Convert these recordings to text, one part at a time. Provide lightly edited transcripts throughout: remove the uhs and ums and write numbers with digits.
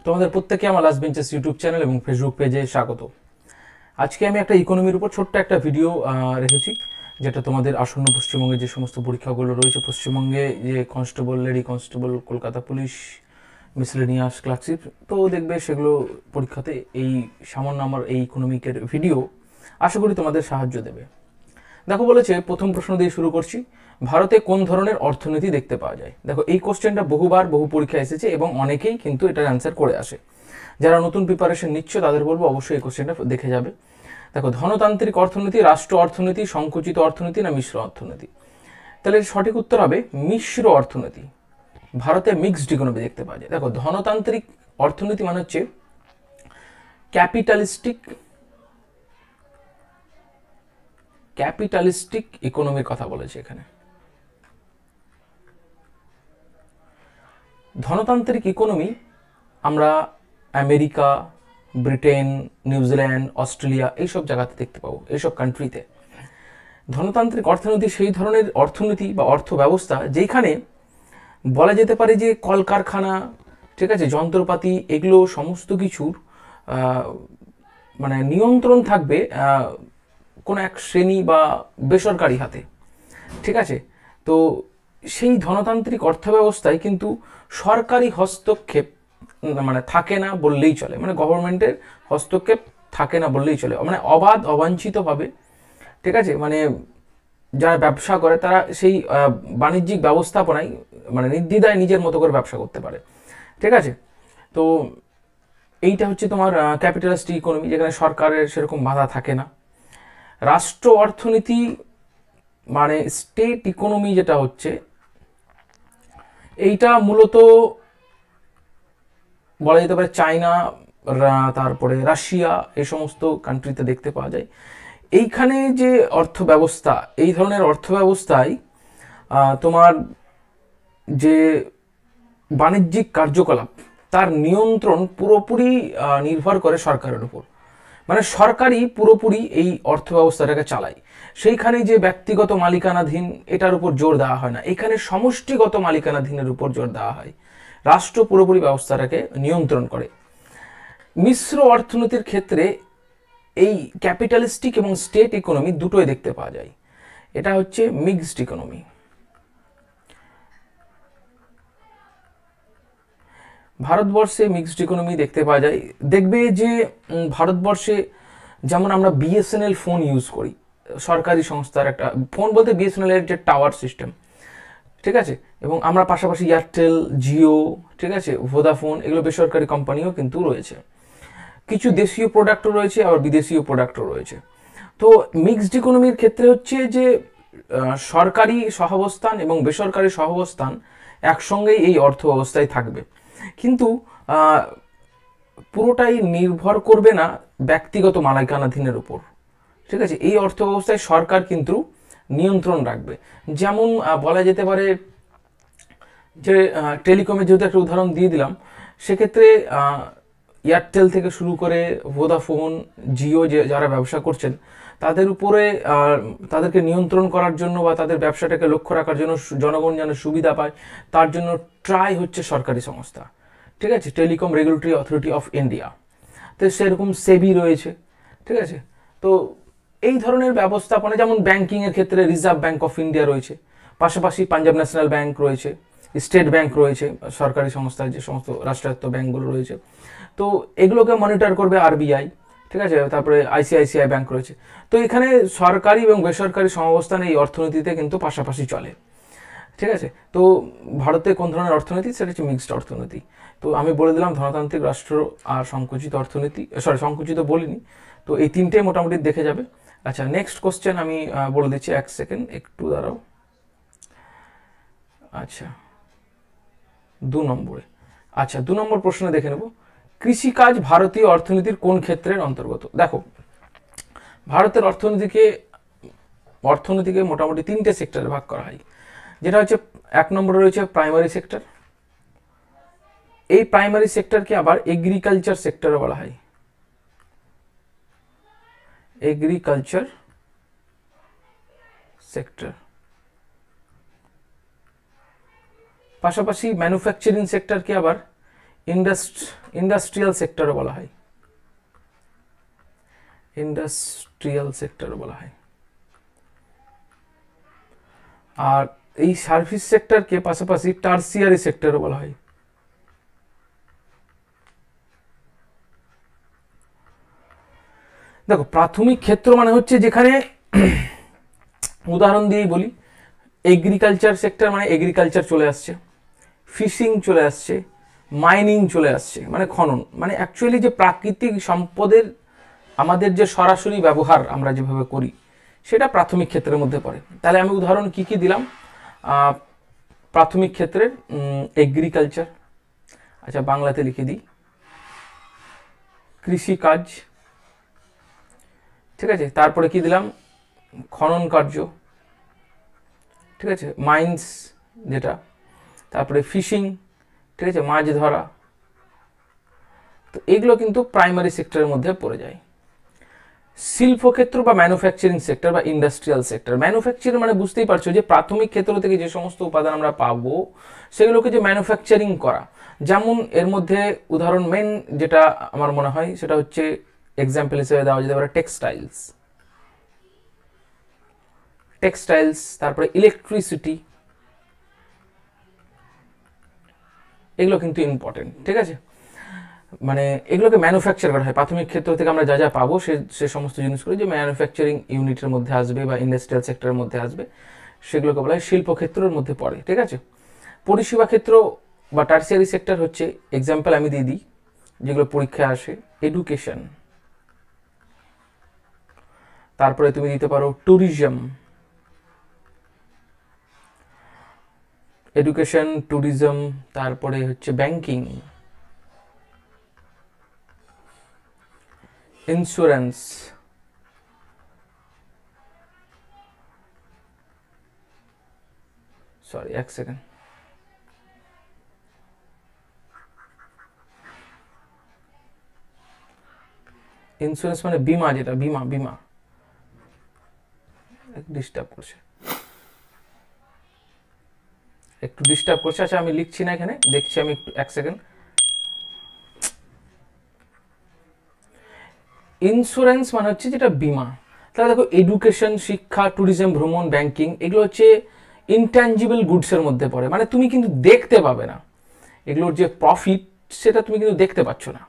তোমাদের প্রত্যেককে আমার লাস্ট বেঞ্চেস ইউটিউব চ্যানেল এবং ফেসবুক পেজে স্বাগত। আজকে আমি একটা ইকোনমির উপর ছোট্ট একটা ভিডিও রেখেছি, যেটা তোমাদের আসন্ন পশ্চিমবঙ্গে যে সমস্ত পরীক্ষাগুলো রয়েছে, পশ্চিমবঙ্গে যে constable, lady constable, Kolkata police, miscellaneous clerkship, তো দেখবে সেগুলো পরীক্ষাতে এই সামান্য আমার এই ইকোনমিকের ভিডিও আশা করি তোমাদের সাহায্য দেবে। দেখো, বলেছে প্রথম প্রশ্ন দিয়ে শুরু করছি, ভারতে কোন ধরনের অর্থনীতি দেখতে পাওয়া যায়। দেখো, এই কোশ্চেনটা বহু পরীক্ষা এসেছে এবং অনেকেই কিন্তু এটার অ্যান্সার করে আসে। যারা নতুন প্রিপারেশন নিচ্ছ তাদের বলবো অবশ্যই এই কোশ্চেনটা দেখে যাবে। দেখো, ধনতান্ত্রিক অর্থনীতি, রাষ্ট্র অর্থনীতি, সংকুচিত অর্থনীতি না মিশ্র অর্থনীতি? তাহলে সঠিক উত্তর হবে মিশ্র অর্থনীতি। ভারতে মিক্সড ইকোনমি দেখতে পাওয়া যায়। দেখো, ধনতান্ত্রিক অর্থনীতি মানে হচ্ছে ক্যাপিটালিস্টিক ইকোনমির কথা বলেছে এখানে। ধনতান্ত্রিক ইকোনমি আমরা আমেরিকা, ব্রিটেন, নিউজিল্যান্ড, অস্ট্রেলিয়া এইসব জায়গাতে দেখতে পাবো, এইসব কান্ট্রিতে। ধনতান্ত্রিক অর্থনীতি সেই ধরনের অর্থনীতি বা অর্থ ব্যবস্থা যেখানে বলা যেতে পারে যে কলকারখানা, ঠিক আছে, যন্ত্রপাতি, এগুলো সমস্ত কিছুর মানে নিয়ন্ত্রণ থাকবে কোনো এক শ্রেণী বা বেসরকারি হাতে, ঠিক আছে। তো সেই ধনতান্ত্রিক অর্থব্যবস্থায় কিন্তু সরকারি হস্তক্ষেপ মানে থাকে না বললেই চলে, মানে গভর্নমেন্টের হস্তক্ষেপ থাকে না বললেই চলে, মানে অবাধ অবাঞ্ছিতভাবে, ঠিক আছে, মানে যারা ব্যবসা করে তারা সেই বাণিজ্যিক ব্যবস্থাপনায় মানে নির্দ্বিধায় নিজের মতো করে ব্যবসা করতে পারে, ঠিক আছে। তো এইটা হচ্ছে তোমার ক্যাপিটালিস্টিক ইকোনমি, যেখানে সরকারের সেরকম বাধা থাকে না। রাষ্ট্র অর্থনীতি মানে স্টেট ইকোনমি যেটা হচ্ছে, এইটা মূলত বলা যেতে পারে চায়না, তারপরে রাশিয়া, এই সমস্ত কান্ট্রিতে দেখতে পাওয়া যায়। এইখানে যে অর্থ ব্যবস্থা, এই ধরনের অর্থ ব্যবস্থায় তোমার যে বাণিজ্যিক কার্যকলাপ, তার নিয়ন্ত্রণ পুরোপুরি নির্ভর করে সরকারের উপর, মানে সরকারই পুরোপুরি এই অর্থ ব্যবস্থাটাকে চালায়। সেইখানে যে ব্যক্তিগত মালিকানাধীন, এটার উপর জোর দেওয়া হয় না, এখানে সমষ্টিগত মালিকানাধীনের উপর জোর দেওয়া হয়। রাষ্ট্র পুরোপুরি ব্যবস্থাটাকে নিয়ন্ত্রণ করে। মিশ্র অর্থনীতির ক্ষেত্রে এই ক্যাপিটালিস্টিক এবং স্টেট ইকোনমি দুটোই দেখতে পাওয়া যায়। এটা হচ্ছে মিক্সড ইকোনমি। ভারতবর্ষে মিক্সড ইকোনমি দেখতে পাওয়া যায়। দেখবে যে ভারতবর্ষে যেমন আমরা বিএসএনএল ফোন ইউজ করি, সরকারি সংস্থার একটা ফোন বলতে বিএসএনএল এর যে টাওয়ার সিস্টেম, ঠিক আছে, এবং আমরা পাশাপাশি এয়ারটেল, জিও, ঠিক আছে, ভোদাফোন, এগুলো বেসরকারি কোম্পানিও কিন্তু রয়েছে। কিছু দেশীয় প্রোডাক্টও রয়েছে, আবার বিদেশীয় প্রোডাক্টও রয়েছে। তো মিক্সড ইকোনমির ক্ষেত্রে হচ্ছে যে সরকারি সহাবস্থান এবং বেসরকারি সহাবস্থান একসঙ্গেই এই অর্থ ব্যবস্থায় থাকবে, কিন্তু পুরোটাই নির্ভর করবে না ব্যক্তিগত মালিকানাধীনের উপর, ঠিক আছে। এই অর্থ ব্যবস্থায় সরকার কিন্তু নিয়ন্ত্রণ রাখবে। যেমন বলা যেতে পারে যে টেলিকমের যেহেতু একটা উদাহরণ দিয়ে দিলাম, সেক্ষেত্রে এয়ারটেল থেকে শুরু করে ভোদাফোন, জিও, যে যারা ব্যবসা করছেন তাদের উপরে তাদেরকে নিয়ন্ত্রণ করার জন্য বা তাদের ব্যবসাটাকে লক্ষ্য রাখার জন্য, জনগণ যেন সুবিধা পায় তার জন্য ট্রাই হচ্ছে সরকারি সংস্থা, ঠিক আছে, telecom regulatory authority of India. তো সেরকম সেবি রয়েছে, ঠিক আছে। তো এই ধরনের ব্যবস্থাপনা, যেমন ব্যাংকিংয়ের ক্ষেত্রে রিজার্ভ ব্যাঙ্ক অফ ইন্ডিয়া রয়েছে, পাশাপাশি পাঞ্জাব ন্যাশনাল ব্যাঙ্ক রয়েছে, স্টেট ব্যাঙ্ক রয়েছে, সরকারি সংস্থার যে সমস্ত রাষ্ট্রায়ত্ত ব্যাঙ্কগুলো রয়েছে, তো এগুলোকে মনিটর করবে আরবিআই, ঠিক আছে। তারপরে আইসিআইসিআই ব্যাঙ্ক রয়েছে। তো এখানে সরকারি এবং বেসরকারি সহাবস্থান এই অর্থনীতিতে কিন্তু পাশাপাশি চলে, ঠিক আছে। তো ভারতে কোন ধরনের অর্থনীতি, সেটা হচ্ছে মিক্সড অর্থনীতি। তো আমি বলে দিলাম ধনতান্ত্রিক রাষ্ট্র আর সংকুচিত অর্থনীতি, সংকুচিত বলিনি, তো এই তিনটে মোটামুটি দেখে যাবে। আচ্ছা, নেক্সট কোশ্চেন আমি বলে দিচ্ছি, এক সেকেন্ড একটু দাঁড়াও। আচ্ছা, 2 নম্বরে, আচ্ছা 2 নম্বর প্রশ্নে দেখে নেব, কৃষিকাজ ভারতীয় অর্থনীতির কোন ক্ষেত্রের অন্তর্গত? দেখো, ভারতের অর্থনীতিকে মোটামুটি 3টে সেক্টরে ভাগ করা হয়। যেটা হচ্ছে 1 নম্বরে রয়েছে প্রাইমারি সেক্টর। এই প্রাইমারি সেক্টরকে আবার এগ্রিকালচার সেক্টরে বলা হয়, এগ্রিকালচার সেক্টর। পাশাপাশি ম্যানুফ্যাকচারিং সেক্টরকে আবার ইন্ডাস্ট্রিয়াল সেক্টরও বলা হয়, ইন্ডাস্ট্রিয়াল সেক্টরও বলা হয়। আর এই সার্ভিস সেক্টরকে পাশাপাশি টার্সিয়ারি সেক্টরও বলা হয়। দেখো প্রাথমিক ক্ষেত্র মানে হচ্ছে যেখানে উদাহরণ দিয়েই বলি, এগ্রিকালচার সেক্টর মানে এগ্রিকালচার চলে আসছে, ফিশিং চলে আসছে, মাইনিং চলে আসছে, মানে খনন, মানে অ্যাকচুয়ালি যে প্রাকৃতিক সম্পদের আমাদের যে সরাসরি ব্যবহার আমরা যেভাবে করি সেটা প্রাথমিক ক্ষেত্রের মধ্যে পড়ে। তাহলে আমি উদাহরণ কি কি দিলাম প্রাথমিক ক্ষেত্রের? এগ্রিকালচার, আচ্ছা বাংলাতে লিখে দিই কৃষিকাজ, ঠিক আছে। তারপরে কি দিলাম? খনন কার্য, ঠিক আছে, মাইন্স যেটা, তারপরে ফিশিং, ঠিক আছে, মাছ ধরা। তো এগুলো কিন্তু প্রাইমারি সেক্টরের মধ্যে পড়ে যায়। শিল্পক্ষেত্র বা ম্যানুফ্যাকচারিং সেক্টর বা ইন্ডাস্ট্রিয়াল সেক্টর, ম্যানুফ্যাকচারিং মানে বুঝতেই পারছো যে প্রাথমিক ক্ষেত্র থেকে যে সমস্ত উপাদান আমরা পাবো সেগুলোকে যে ম্যানুফ্যাকচারিং করা। যেমন এর মধ্যে উদাহরণ মেন যেটা আমার মনে হয় সেটা হচ্ছে এক্সাম্পল হিসেবে দেওয়া যেতে পারে টেক্সটাইলস, টেক্সটাইলস, তারপরে ইলেকট্রিসিটি, এগুলো কিন্তু ইম্পর্টেন্ট, ঠিক আছে। মানে এগুলোকে ম্যানুফ্যাকচার করা হয় প্রাথমিক ক্ষেত্র থেকে আমরা যা যা পাবো সে সমস্ত জিনিসগুলো যে ম্যানুফ্যাকচারিং ইউনিটের মধ্যে আসবে বা ইন্ডাস্ট্রিয়াল সেক্টরের মধ্যে আসবে সেগুলোকে বলা হয় শিল্পক্ষেত্রের মধ্যে পড়ে, ঠিক আছে। পরিষেবা ক্ষেত্র বা টার্সিয়ারি সেক্টর হচ্ছে এক্সাম্পল আমি দিয়ে দিই যেগুলো পরীক্ষায় আসে, এডুকেশন, তারপরে তুমি দিতে পারো ট্যুরিজম, এডুকেশন, ট্যুরিজম, তারপরে হচ্ছে ব্যাংকিং, ইন্স্যুরেন্স, সরি এক সেকেন্ড, ইন্স্যুরেন্স মানে বিমা, যেটা বিমা, বিমা ডিস্টার্ব করছে, একটু ডিস্টার্ব করছে। আচ্ছা আমি লিখছি না এখানে, দেখছি আমি একটু এক সেকেন্ড। ইন্স্যুরেন্স মানে হচ্ছে যেটা বিমা। তাহলে দেখো এডুকেশন, শিক্ষা, ট্যুরিজম, ভ্রমণ, ব্যাংকিং এগুলো হচ্ছে ইনট্যাঞ্জিবল গুডসের মধ্যে পড়ে, মানে তুমি কিন্তু দেখতে পাবে না এগুলোর যে প্রফিট সেটা তুমি কিন্তু দেখতে পাচ্ছ না,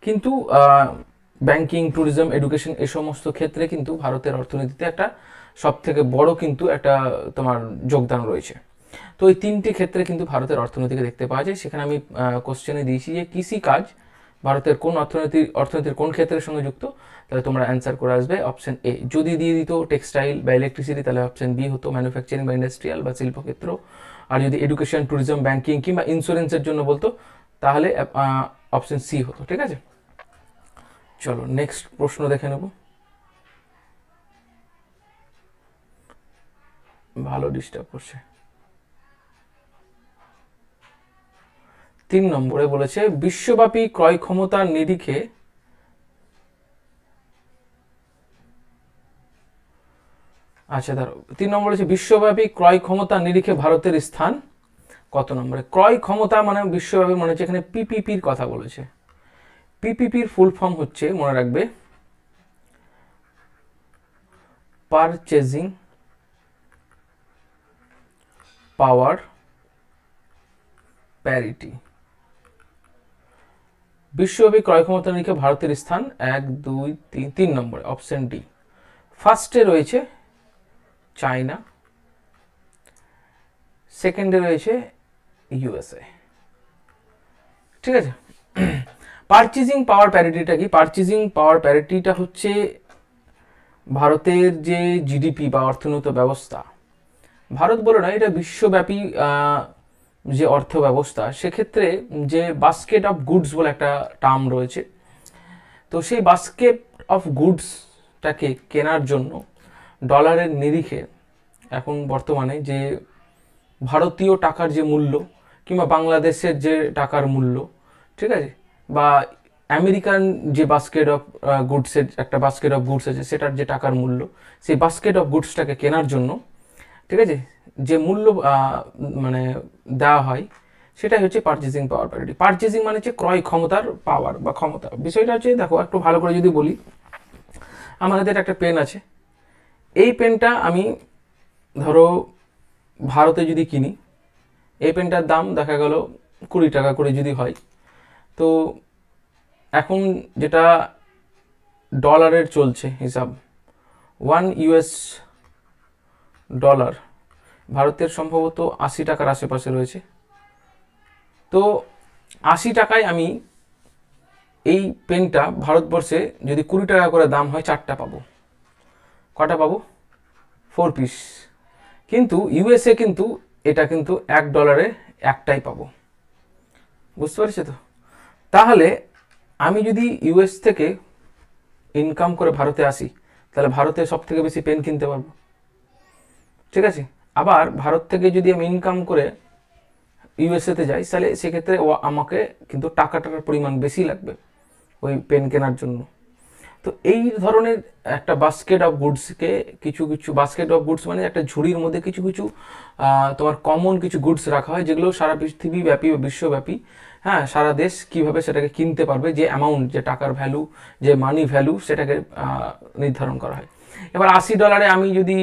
কিন্তু ব্যাংকিং, ট্যুরিজম, এডুকেশন এই সমস্ত ক্ষেত্রে কিন্তু ভারতের অর্থনীতিতে একটা সব থেকে বড় কিন্তু একটা তোমার যোগদান রয়েছে। তো এই তিনটি ক্ষেত্রে কিন্তু ভারতের অর্থনীতিকে দেখতে পাওয়া যায়। সেখানে আমি কোশ্চেনে দিয়েছি যে কৃষিকাজ ভারতের কোন অর্থনীতির কোন ক্ষেত্রের সঙ্গে যুক্ত, তাহলে তোমরা অ্যান্সার করে আসবে অপশন এ। যদি দিয়ে দিত টেক্সটাইল বা ইলেকট্রিসিটি তাহলে অপশন বি হতো ম্যানুফ্যাকচারিং বা ইন্ডাস্ট্রিয়াল বা শিল্পক্ষেত্র। আর যদি এডুকেশন, ট্যুরিজম, ব্যাংকিং কিংবা ইন্স্যুরেন্সের জন্য বলতো তাহলে অপশন সি হতো, ঠিক আছে। চলো নেক্সট প্রশ্ন দেখে নেব। ভালো ডিস্টার্ব করছে। 3 নম্বরে বলেছে বিশ্বব্যাপী ক্রয় ক্ষমতার নিরিখে আচ্ছা ধরো 3 নম্বর বলেছে বিশ্বব্যাপী ক্রয় ক্ষমতার নিরিখে ভারতের স্থান কত নম্বরে? ক্রয় ক্ষমতা মানে বিশ্বব্যাপী মনে হচ্ছে এখানে পিপিপির কথা বলেছে। পিপিপির ফুল ফর্ম হচ্ছে মনে রাখবে পারচেজিং পাওয়ার প্যারিটি। বিশ্বব্যাপী ক্রয় ক্ষমতা নিরিখে ভারতের স্থান 1 2 3 নম্বরে অপশন ডি। ফার্স্টে রয়েছে চায়না, সেকেন্ডে রয়েছে ইউএসএ, ঠিক আছে। পারচেজিং পাওয়ার প্যারিটিটা কি? পারচেজিং পাওয়ার প্যারিটিটা হচ্ছে ভারতের যে জিডিপি বা অর্থনৈতিক ব্যবস্থা, ভারত বলে না, এটা বিশ্বব্যাপী যে অর্থ ব্যবস্থা, সেক্ষেত্রে যে বাস্কেট অফ গুডস বলে একটা টার্ম রয়েছে, তো সেই বাস্কেট অফ গুডসটাকে কেনার জন্য ডলারের নিরিখে এখন বর্তমানে যে ভারতীয় টাকার যে মূল্য কিংবা বাংলাদেশের যে টাকার মূল্য, ঠিক আছে, বা আমেরিকান যে বাস্কেট অফ গুডসের একটা বাস্কেট অফ গুডস আছে সেটার যে টাকার মূল্য, সেই বাস্কেট অফ গুডসটাকে কেনার জন্য, ঠিক আছে, যে মূল্য মানে দেওয়া হয় সেটাই হচ্ছে পারচেজিং পাওয়ার প্যারিটি। পারচেজিং মানে হচ্ছে ক্রয় ক্ষমতার পাওয়ার বা ক্ষমতা। বিষয়টা হচ্ছে দেখো একটু ভালো করে যদি বলি, আমার হাতে একটা পেন আছে, এই পেনটা আমি ধরো ভারতে যদি কিনি, এই পেনটার দাম দেখা গেল 20 টাকা করে যদি হয়, তো এখন যেটা ডলারের চলছে হিসাব, 1 US ডলার ভারতের সম্ভবত 80 টাকার আশেপাশে রয়েছে। তো 80 টাকায় আমি এই পেনটা ভারতবর্ষে যদি 20 টাকা করে দাম হয় 4টা পাবো। কটা পাবো? 4 পিস। কিন্তু ইউএসএ কিন্তু এটা কিন্তু $1 একটাই পাবো। বুঝতে পারছো তো? তাহলে আমি যদি ইউএস থেকে ইনকাম করে ভারতে আসি, তাহলে ভারতে সব থেকে বেশি পেন কিনতে পারবো। ঠিক আছে? আবার ভারত থেকে যদি আমি ইনকাম করে ইউএসএতে যাই, তাহলে সেক্ষেত্রে আমাকে কিন্তু টাকাটার পরিমাণ বেশি লাগবে ওই পেন কেনার জন্য। তো এই ধরনের একটা বাস্কেট অফ গুডসকে কিছু কিছু, বাস্কেট অফ গুডস মানে একটা ঝুড়ির মধ্যে কিছু কিছু তোমার কমন কিছু গুডস রাখা হয়, যেগুলো সারা পৃথিবীব্যাপী বা বিশ্বব্যাপী, হ্যাঁ, সারা দেশ কিভাবে সেটাকে কিনতে পারবে, যে অ্যামাউন্ট, যে টাকার ভ্যালু, যে মানি ভ্যালু, সেটাকে নির্ধারণ করা হয়। এবার $80 আমি যদি,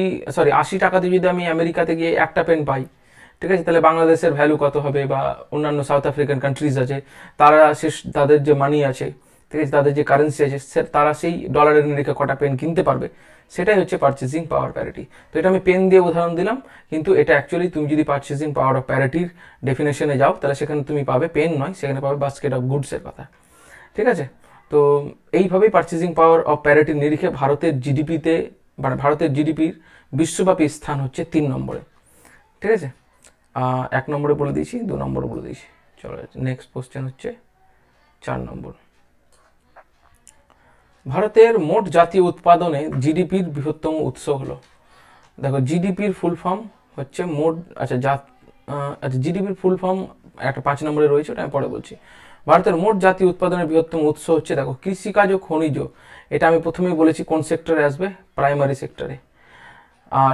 80 টাকাতে যদি আমি আমেরিকাতে গিয়ে একটা পেন পাই, ঠিক আছে, তাহলে বাংলাদেশের ভ্যালু কত হবে, বা অন্যান্য সাউথ আফ্রিকান কান্ট্রিজ আছে, তারা তাদের যে মানি আছে, ঠিক আছে, তাদের যে কারেন্সি আছে, তারা সেই ডলারের নিরিখে কটা পেন কিনতে পারবে, সেটাই হচ্ছে পারচেজিং পাওয়ার প্যারিটি। তো এটা আমি পেন দিয়ে উদাহরণ দিলাম, কিন্তু এটা অ্যাকচুয়ালি তুমি যদি পারচেজিং পাওয়ার অফ প্যারিটির ডেফিনেশনে যাও, তাহলে সেখানে তুমি পাবে পেন নয়, সেখানে পাবে বাস্কেট অফ গুডসের কথা। ঠিক আছে? তো এইভাবেই পারচেজিং পাওয়ার অফ প্যারিটির নিরিখে ভারতের জিডিপিতে, মানে ভারতের জিডিপির বিশ্বব্যাপী স্থান হচ্ছে 3 নম্বরে। ঠিক আছে? 1 নম্বরে বলে দিয়েছি, 2 নম্বরে বলে দিয়েছি। চলো নেক্সট কোশ্চেন হচ্ছে 4 নম্বর। ভারতের মোট জাতীয় উৎপাদনে জিডিপির বৃহত্তম উৎস হলো, দেখো জিডিপির ফুল ফর্ম হচ্ছে মোট, আচ্ছা জিডিপির ফুল ফর্ম একটা 5 নম্বরে রয়েছে, ওটা আমি পরে বলছি। ভারতের মোট জাতীয় উৎপাদনের বৃহত্তম উৎস হচ্ছে, দেখো, কৃষিকাজ ও খনিজ। এটা আমি প্রথমেই বলেছি কোন সেক্টরে আসবে, প্রাইমারি সেক্টরে।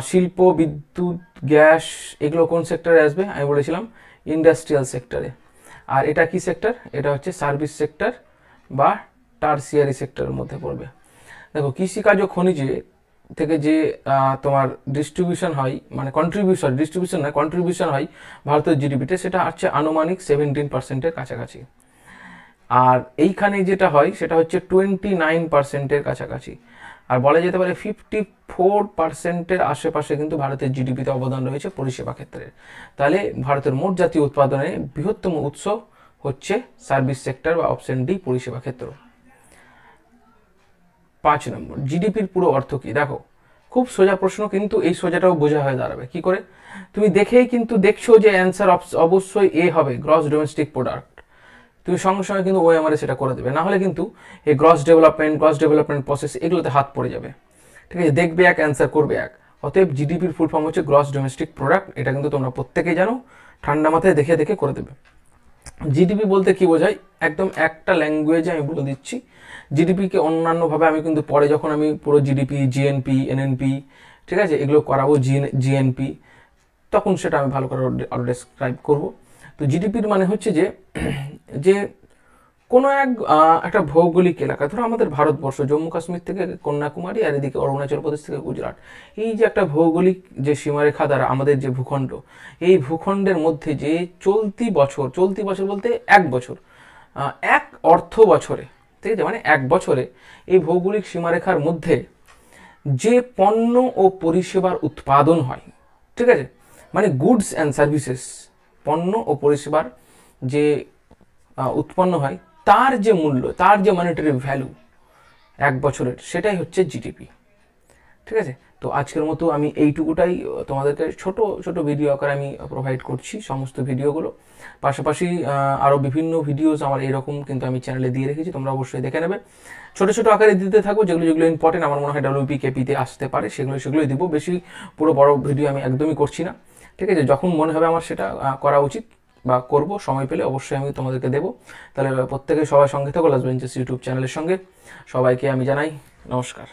শিল্প, বিদ্যুৎ, গ্যাস, এগুলো কোন সেক্টরে আসবে, আমি বলেছিলাম ইন্ডাস্ট্রিয়াল সেক্টরে। আর এটা কি সেক্টর? এটা হচ্ছে সার্ভিস সেক্টর বা টারসিয়ারি সেক্টরের মধ্যে পড়বে। দেখো, কৃষিকাজ ও খনিজে থেকে যে তোমার ডিস্ট্রিবিউশন হয়, মানে ডিস্ট্রিবিউশন না, কন্ট্রিবিউশন হয় ভারতের জিডিপিতে, সেটা হচ্ছে আনুমানিক 17% কাছাকাছি। আর এইখানে যেটা হয় সেটা হচ্ছে 29% কাছাকাছি। আর বলা যেতে পারে 54% আশেপাশে কিন্তু ভারতের জিডিপিতে অবদান রয়েছে পরিষেবা ক্ষেত্রে। তাহলে ভারতের মোট জাতীয় উৎপাদনে বৃহত্তম উৎস হচ্ছে সার্ভিস সেক্টর বা অপশন ডি, পরিষেবা ক্ষেত্র। 5 নম্বর, জিডিপির পুরো অর্থ কি? দেখো, খুব সোজা প্রশ্ন, কিন্তু এই সোজাটাও বোঝা হয়ে দাঁড়াবে কি করে। তুমি দেখেই কিন্তু দেখছো যে অ্যান্সার অবশ্যই এ হবে, গ্রস ডোমেস্টিক প্রোডাক্ট। তুমি সঙ্গে সঙ্গে কিন্তু ওএমআরে সেটা করে দেবে, না হলে কিন্তু এই গ্রস ডেভেলপমেন্ট প্রসেস, এগুলোতে হাত পড়ে যাবে। ঠিক আছে? দেখবে এক, অ্যান্সার করবে এক। অতএব জিডিপির ফুল ফর্ম হচ্ছে গ্রস ডোমেস্টিক প্রোডাক্ট। এটা কিন্তু তোমরা প্রত্যেকেই জানো, ঠান্ডা মাথায় দেখে দেখে করে দেবে। জিডিপি বলতে কি বোঝায়, একদম একটা ল্যাঙ্গুয়েজে আমি বলে দিচ্ছি। জিডিপিকে অন্যান্যভাবে আমি কিন্তু পরে যখন আমি পুরো জিডিপি, জিএনপি, এনএনপি, ঠিক আছে, এগুলো করাবো, জিএনপি, তখন সেটা আমি ভালো করে আরও ডেসক্রাইব করবো। তো জিডিপির মানে হচ্ছে যে যে কোনো একটা ভৌগোলিক এলাকা, ধরো আমাদের ভারতবর্ষ, জম্মু কাশ্মীর থেকে কন্যাকুমারী, আর এদিকে অরুণাচল প্রদেশ থেকে গুজরাট, এই যে একটা ভৌগোলিক যে সীমারেখা দ্বারা আমাদের যে ভূখণ্ড, এই ভূখণ্ডের মধ্যে যে চলতি বছর বলতে 1 বছর, এক অর্থ বছরে, ঠিক আছে, মানে 1 বছরে এই ভৌগোলিক সীমারেখার মধ্যে যে পণ্য ও পরিষেবার উৎপাদন হয়, ঠিক আছে, মানে গুডস অ্যান্ড সার্ভিসেস, পণ্য ও পরিষেবার যে উৎপন্ন হয়, তার যে মূল্য, তার যে মনিটারি ভ্যালু 1 বছরের, সেটাই হচ্ছে জিডিপি। ঠিক আছে? তো আজকের মতো আমি এইটুকুটাই তোমাদেরকে ছোট ছোট ভিডিও আকারে আমি প্রোভাইড করছি সমস্ত ভিডিওগুলো। পাশাপাশি আরও বিভিন্ন ভিডিওস আমার এরকম কিন্তু আমি চ্যানেলে দিয়ে রেখেছি, তোমরা অবশ্যই দেখে নেবে। ছোটো ছোটো আকারে দিতে থাকবো, যেগুলো ইম্পর্টেন্ট আমার মনে হয় WP KPতে আসতে পারে, সেগুলোই দিব। বেশি পুরো বড় ভিডিও আমি একদমই করছি না। ঠিক আছে? যখন মনে হবে আমার সেটা করা উচিত বা করব, সময় পেলে অবশ্যই আমি তোমাদেরকে দেবো। তাহলে প্রত্যেকে সবাই সঙ্গে থাকো লাস্ট বেঞ্চেস ইউটিউব চ্যানেলের সঙ্গে। সবাইকে আমি জানাই নমস্কার।